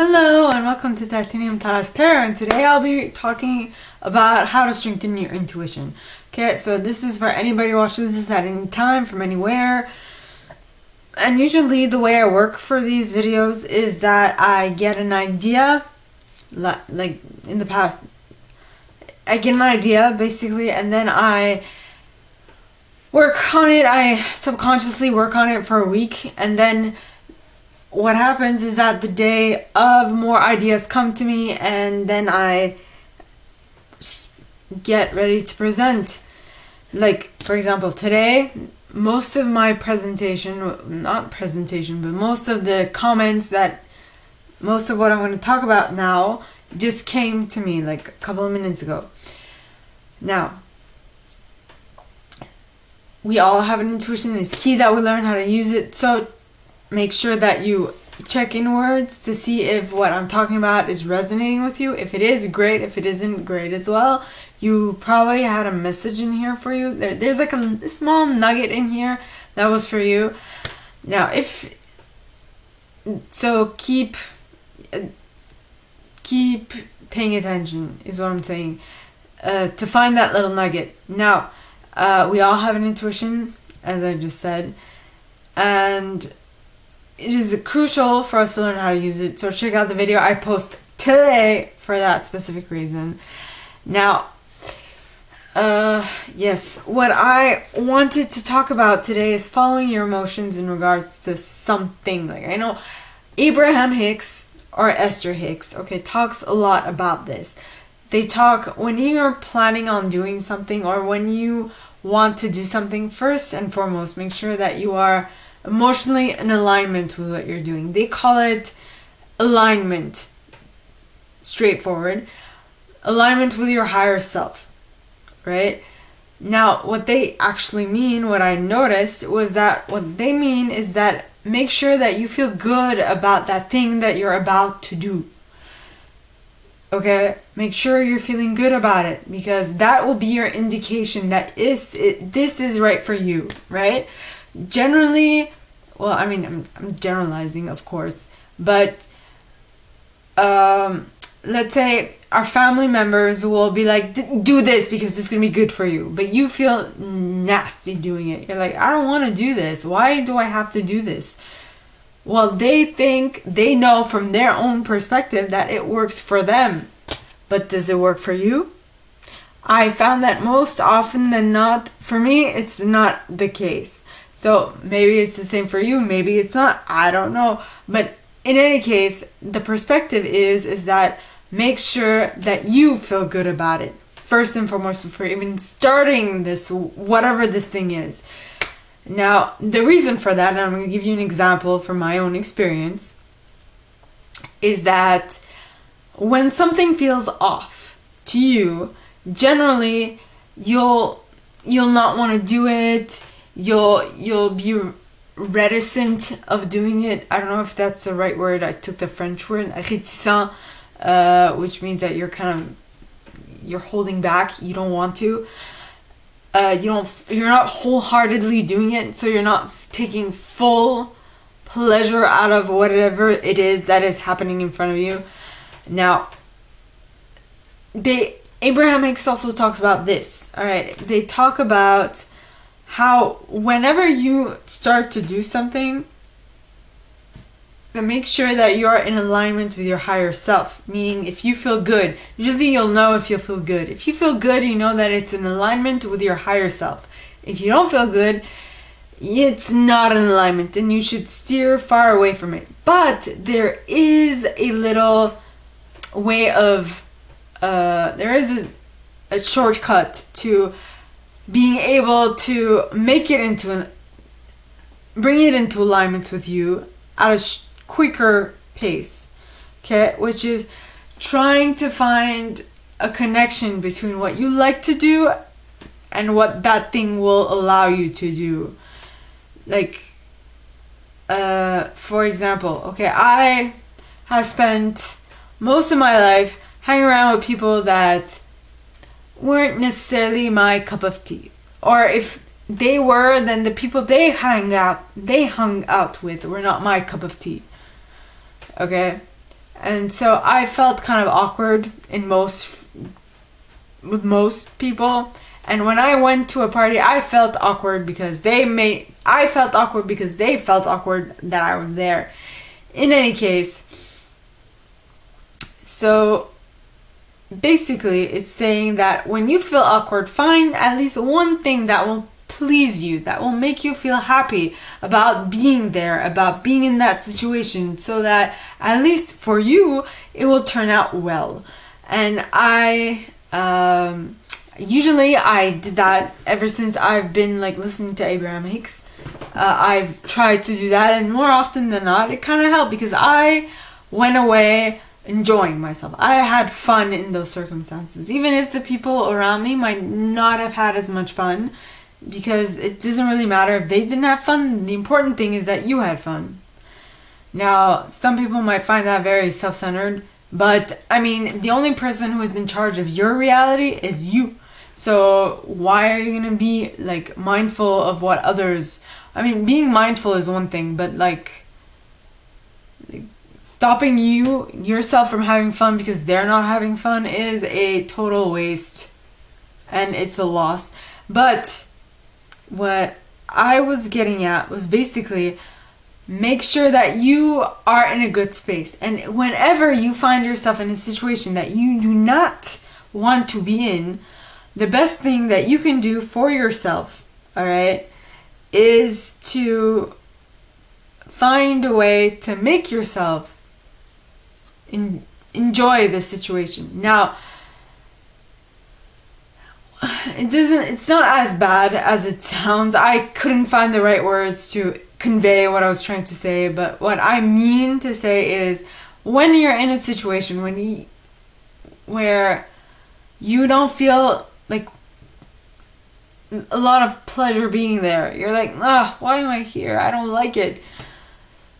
Hello and welcome to Titanium Taras Tarot, and today I'll be talking about how to strengthen your intuition. Okay, so this is for anybody who watches this at any time, from anywhere. And usually the way I work for these videos is that I get an idea, like in the past, I get an idea basically, and then I work on it. I subconsciously work on it for a week, and then what happens is that the day of, more ideas come to me, and then I get ready to present. Like, for example, today, most of my presentation, not presentation, but most of the comments most of what I'm going to talk about now just came to me like a couple of minutes ago. Now, we all have an intuition. It's key that we learn how to use it. So make sure that you check inwards to see if what I'm talking about is resonating with you. If it is, great. If it isn't, great as well. You probably had a message in here for you. There's like a small nugget in here that was for you. Now, keep paying attention is what I'm saying, to find that little nugget. Now, we all have an intuition, as I just said, and it is crucial for us to learn how to use it. So check out the video I post today for that specific reason. Now, yes, what I wanted to talk about today is following your emotions in regards to something. Like, I know Abraham Hicks or Esther Hicks, talks a lot about this. They talk when you're planning on doing something, or when you want to do something, first and foremost, make sure that you are emotionally in alignment with what you're doing. They call it alignment. Straightforward. Alignment with your higher self. Right? Now, what they actually mean, what I noticed, was that what they mean is that make sure that you feel good about that thing that you're about to do. Okay? Make sure you're feeling good about it, because that will be your indication that this is right for you, right? Generally, well, I mean, I'm generalizing, of course, but let's say our family members will be like, do this because this is going to be good for you, but you feel nasty doing it. You're like, I don't want to do this. Why do I have to do this? Well, they think they know from their own perspective that it works for them, but does it work for you? I found that most often than not, for me, it's not the case. So maybe it's the same for you, maybe it's not, I don't know. But in any case, the perspective is that make sure that you feel good about it. First and foremost, before even starting this, whatever this thing is. Now, the reason for that, and I'm going to give you an example from my own experience, is that when something feels off to you, generally you'll not want to do it. You'll be reticent of doing it. I don't know if that's the right word. I took the French word, réticent, which means that you're holding back. You don't want to. You're not wholeheartedly doing it, so you're not taking full pleasure out of whatever it is that is happening in front of you. Now, Abraham Hicks also talks about this. All right, they talk about how whenever you start to do something, then make sure that you're in alignment with your higher self. Meaning, if you feel good, usually you'll know if you feel good. If you feel good, you know that it's in alignment with your higher self. If you don't feel good, it's not in alignment, and you should steer far away from it. But there is a little way of, there is a shortcut to being able to bring it into alignment with you at a quicker pace, okay? Which is trying to find a connection between what you like to do and what that thing will allow you to do. Like, for example, I have spent most of my life hanging around with people that weren't necessarily my cup of tea, or if they were, then the people they hung out with were not my cup of tea. Okay, And so I felt kind of awkward with most people. And when I went to a party, I felt awkward because they felt awkward that I was there. In any case, so basically it's saying that when you feel awkward, find at least one thing that will please you, that will make you feel happy about being there, about being in that situation, so that at least for you it will turn out well. And usually I did that ever since I've been like listening to Abraham Hicks. I've tried to do that, and more often than not it kind of helped because I went away enjoying myself. I had fun in those circumstances, even if the people around me might not have had as much fun, because it doesn't really matter if they didn't have fun. The important thing is that you had fun. Now, some people might find that very self-centered, but I mean, the only person who is in charge of your reality is you. So why are you gonna be like mindful of what others... I mean, being mindful is one thing, but like stopping yourself from having fun because they're not having fun is a total waste, and it's a loss. But what I was getting at was basically make sure that you are in a good space. And whenever you find yourself in a situation that you do not want to be in, the best thing that you can do for yourself, all right, is to find a way to make yourself enjoy the situation. Now, it's not as bad as it sounds. I couldn't find the right words to convey what I was trying to say, but what I mean to say is when you're in a situation where you don't feel like a lot of pleasure being there, you're like, why am I here? I don't like it.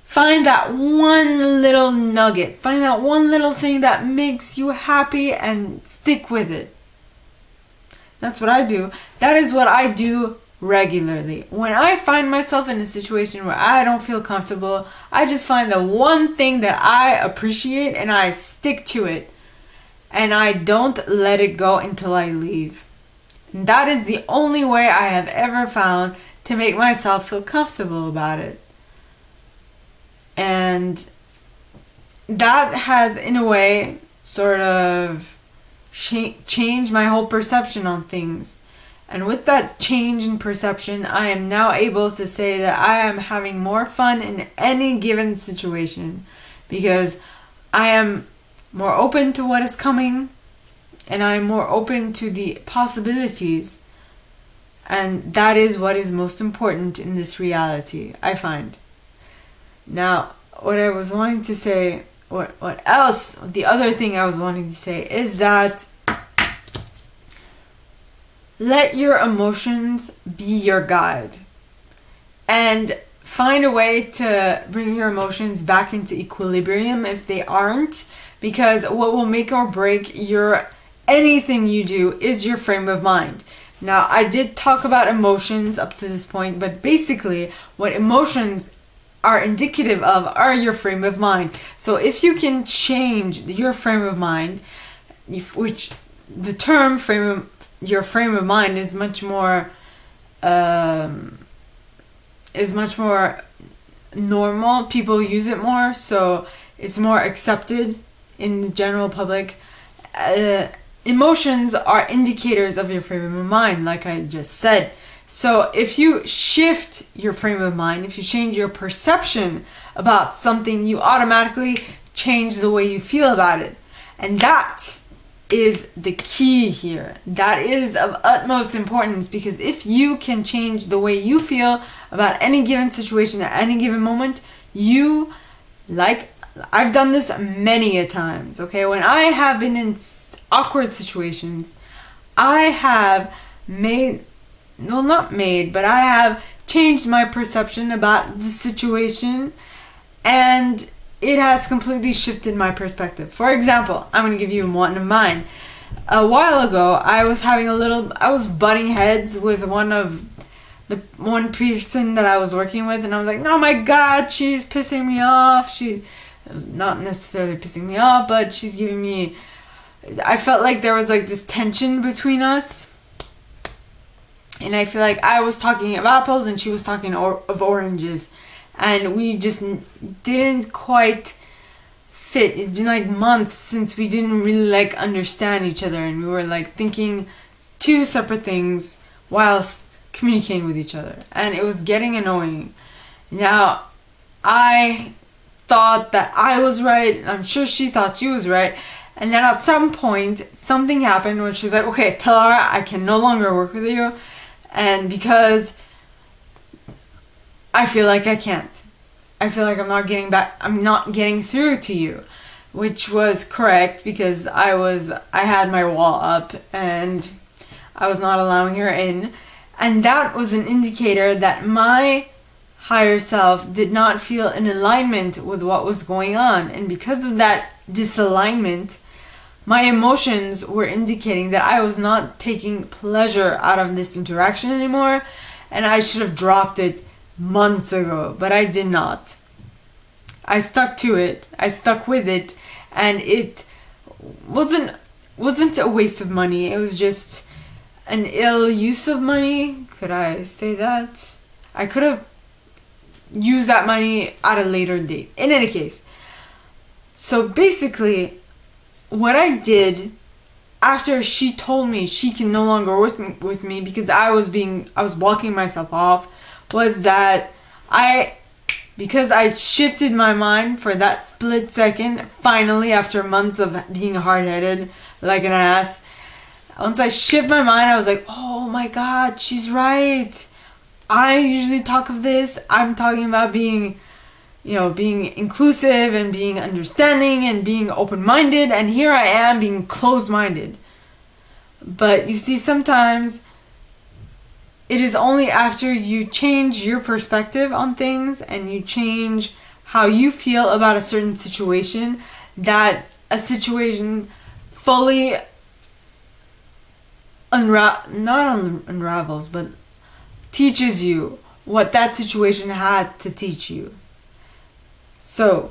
Find that one little nugget. Find that one little thing that makes you happy and stick with it. That's what I do. That is what I do regularly. When I find myself in a situation where I don't feel comfortable, I just find the one thing that I appreciate and I stick to it. And I don't let it go until I leave. And that is the only way I have ever found to make myself feel comfortable about it. And that has, in a way, sort of changed my whole perception on things. And with that change in perception, I am now able to say that I am having more fun in any given situation because I am more open to what is coming and I am more open to the possibilities. And that is what is most important in this reality, I find. Now, what I was wanting to say, what else, the other thing I was wanting to say is that let your emotions be your guide and find a way to bring your emotions back into equilibrium if they aren't, because what will make or break anything you do is your frame of mind. Now, I did talk about emotions up to this point, but basically what emotions are indicative of are your frame of mind. So if you can change your frame of mind, which the term your frame of mind is much more normal. People use it more, so it's more accepted in the general public. Emotions are indicators of your frame of mind, like I just said. So if you shift your frame of mind, if you change your perception about something, you automatically change the way you feel about it. And that is the key here. That is of utmost importance, because if you can change the way you feel about any given situation at any given moment, I've done this many a times, okay? When I have been in awkward situations, I have I have changed my perception about the situation, and it has completely shifted my perspective. For example, I'm going to give you one of mine. A while ago, I was butting heads with one person that I was working with, and I was like, oh my god, she's pissing me off. not necessarily pissing me off, but she's giving me, I felt like there was like this tension between us. And I feel like I was talking of apples and she was talking of oranges. And we just didn't quite fit. It's been like months since we didn't really like understand each other. And we were like thinking two separate things whilst communicating with each other. And it was getting annoying. Now, I thought that I was right. I'm sure she thought she was right. And then at some point, something happened where she's like, okay, tell her I can no longer work with you. And because I feel like I can't. I feel like I'm not getting through to you. Which was correct because I had my wall up and I was not allowing her in. And that was an indicator that my higher self did not feel in alignment with what was going on. And because of that disalignment, my emotions were indicating that I was not taking pleasure out of this interaction anymore, and I should have dropped it months ago, but I did not. I stuck to it. I stuck with it, and it wasn't a waste of money. It was just an ill use of money. Could I say that? I could have used that money at a later date. In any case, so basically, what I did after she told me she can no longer work with me because I was walking myself off, was that because I shifted my mind for that split second, finally after months of being hard-headed like an ass, once I shift my mind, I was like, oh my god, she's right. I usually talk of this. I'm talking about being inclusive and being understanding and being open-minded, and here I am being closed-minded. But you see, sometimes it is only after you change your perspective on things and you change how you feel about a certain situation that a situation fully unravels, but teaches you what that situation had to teach you. So,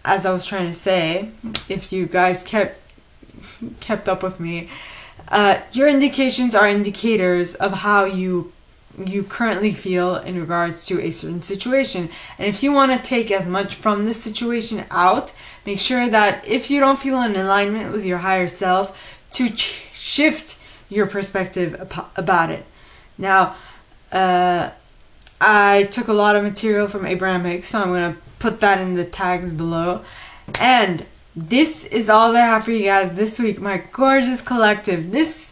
as I was trying to say, if you guys kept up with me, your indications are indicators of how you currently feel in regards to a certain situation. And if you want to take as much from this situation out, make sure that if you don't feel in alignment with your higher self, to shift your perspective about it. Now, I took a lot of material from Abraham Hicks, so I'm going to put that in the tags below. And this is all that I have for you guys this week, my gorgeous collective. This,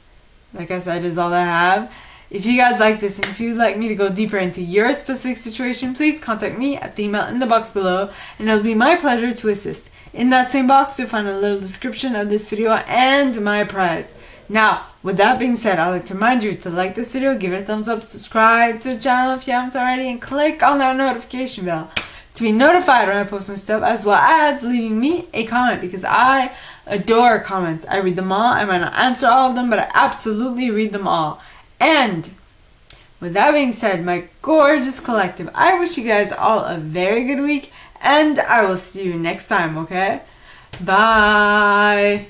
like I said, is all I have. If you guys like this and if you'd like me to go deeper into your specific situation, please contact me at the email in the box below, and it'll be my pleasure to assist. In that same box, you'll find a little description of this video and my prize. Now, with that being said, I'd like to remind you to like this video, give it a thumbs up, subscribe to the channel if you haven't already, and click on that notification bell to be notified when I post new stuff, as well as leaving me a comment, because I adore comments. I read them all. I might not answer all of them, but I absolutely read them all. And with that being said, my gorgeous collective, I wish you guys all a very good week, and I will see you next time, okay? Bye!